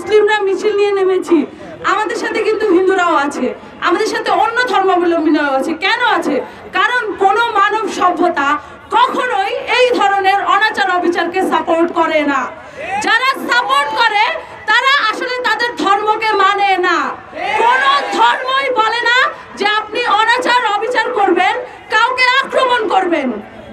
মুসলিমরা মিছিল নিয়ে নেমেছি, আমাদের সাথে কিন্তু হিন্দুরাও আছে, আমাদের সাথে অন্য ধর্মাবলম্বীরাও আছে। কেন আছে? কারণ কোনো মানব সভ্যতা কখনোই এই ধরনের অনাচার অবিচারকে সাপোর্ট করে না। যারা সাপোর্ট করে তারা আসলে তাদের ধর্মকে মানে না। কোন ধর্মই বলে না যে আপনি অনাচার অবিচার করবেন, কাউকে আক্রমণ করবেন।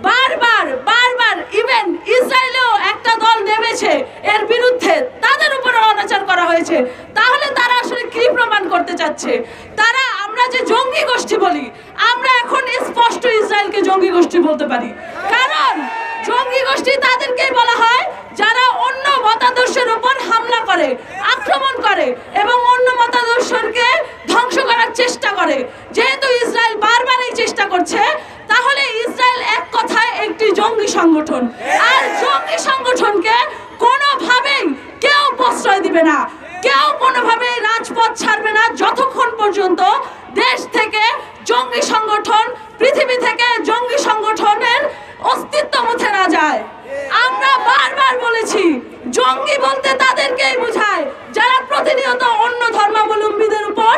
বারবার বারবার ইভেন ইসরায়েলেও একটা দল নেমেছে এর বিরুদ্ধে, তাদের উপরে অনাচার করা হয়েছে। তাহলে তারা আসলে কি প্রমাণ করতে চাচ্ছে? তারা, আমরা যে জঙ্গি গোষ্ঠী বলি, আমরা এখন স্পষ্ট ইসরায়েলকে জঙ্গি গোষ্ঠী বলতে পারি। কারণ জঙ্গি গোষ্ঠী তাদেরকেই বলা হয় যারা অন্য মতাদর্শের উপর হামলা করে, আক্রমণ করে এবং অন্য মতাদর্শকে ধ্বংস করার চেষ্টা করে। যেহেতু ইসরায়েল বারবার এই চেষ্টা করছে, তাহলে ইসরায়েল এক কথায় একটি জঙ্গি সংগঠন। আর জঙ্গি সংগঠনকে কোনোভাবেই কেউ প্রশ্রয় দিবে না, কেউ কোনোভাবেই রাজপথ ছাড়বে না যতক্ষণ পর্যন্ত দেশ থেকে জঙ্গি সংগঠন, পৃথিবী থেকে জঙ্গি সংগঠনের অস্তিত্ব মুছে না যায়। আমরা বারবার বলেছি, জঙ্গি বলতে তাদেরকেই বোঝায় যারা প্রতিনিয়ত অন্য ধর্মাবলম্বীদের উপর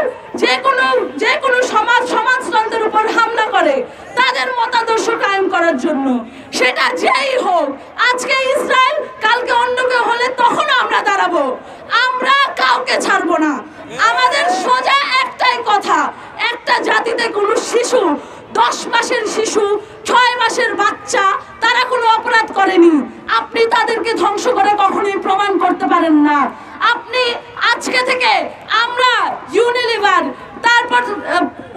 যে কোনো সমাজতন্ত্রের উপর হামলা করে তাদের মতাদর্শ কায়েম করার জন্য। সেটা যেই হোক, আজকে ইসরায়েল, কালকে অন্য কেউ হলে তখনও আমরা দাঁড়াবো। আমরা কাউকে ছাড়বো না। আমাদের সোজা একটাই কথা, একটা জাতিতে কোনো শিশু, 10 মাসের শিশু, 6 মাসের বাচ্চা, তারা কোনো অপরাধ করেনি। আপনি তাদেরকে ধ্বংস করে কখনোই প্রমাণ করতে পারেন না। আপনি আজকে থেকে আমরা ইউনিলিভার, তারপর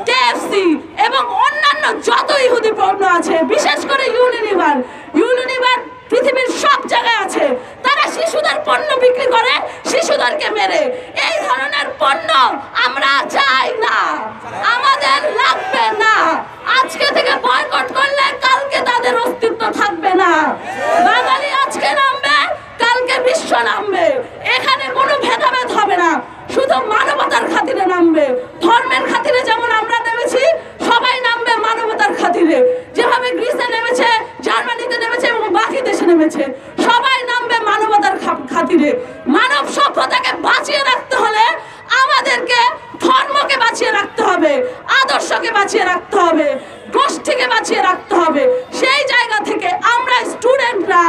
কেএফসি এবং অন্যান্য যত ইহুদি পণ্য আছে, বিশেষ করে ইউনিলিভার পৃথিবীর সব জায়গায় আছে। তারা শিশুদের পণ্য বিক্রি করে, শিশুদেরকে মেরে। এই ধরনের পণ্য আমরা চাই না, আমাদের লাগবে না। আজকে থেকে বয়কট করলে কালকে তাদের অস্তিত্ব থাকবে না। বাঙালি আজকে নামবে, কালকে বিশ্ব নামবে। এখানে কোনো ভেদাভেদ হবে না, শুধু মানবতার খাতিরে নামবে। ধর্মের খাতিরে যেমন আমরা নেমেছি, সবাই নামবে মানবতার খাতিরে। যেভাবে গ্রিসে নেমেছে, জার্মানিতে নেমেছে এবং বাকি দেশে নেমেছে, সবাই নামবে মানবতার খাতিরে। মানব সভ্যতাকে বাঁচিয়ে রাখতে হলে আমাদেরকে ধর্মকে বাঁচিয়ে রাখতে হবে, আদর্শকে বাঁচিয়ে রাখতে হবে, গোষ্ঠীকে বাঁচিয়ে রাখতে হবে। সেই জায়গা থেকে আমরা স্টুডেন্টরা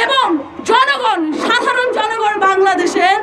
এবং জনগণ, সাধারণ জনগণ বাংলাদেশের